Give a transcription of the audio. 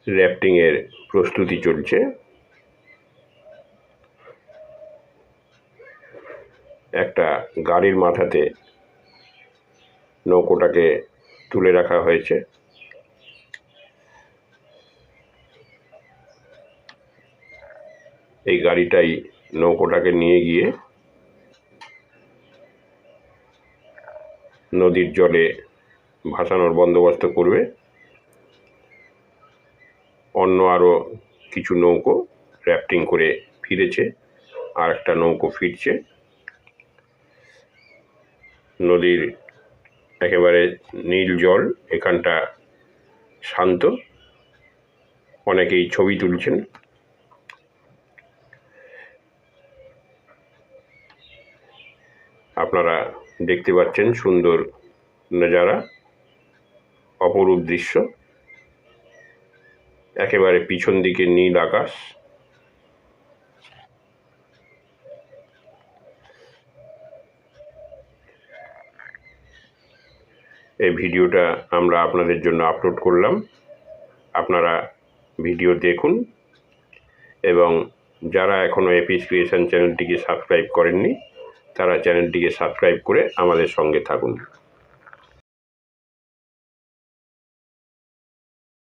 র্যাফটিংয়ের প্রস্তুতি চলছে। একটা গাড়ির মাথাতে নৌকোটাকে তুলে রাখা হয়েছে। এই গাড়িটাই নৌকোটাকে নিয়ে গিয়ে নদীর জলে ভাসানোর বন্দোবস্ত করবে। অন্য আরও কিছু নৌকো র্যাফটিং করে ফিরেছে, আর একটা নৌকো ফিরছে। নদীর একেবারে নীল জল, এখানটা শান্ত। অনেকেই ছবি তুলছেন। আপনারা দেখতে পাচ্ছেন সুন্দর নজারা, অপরূপ দৃশ্য। একেবারে পিছন দিকে নীল আকাশ। এই ভিডিওটা আমরা আপনাদের জন্য আপলোড করলাম। আপনারা ভিডিও দেখুন এবং যারা এখনও এপিস ক্রিয়েশন চ্যানেলটিকে সাবস্ক্রাইব করেননি তারা চ্যানেলটিকে সাবস্ক্রাইব করে আমাদের সঙ্গে থাকুন।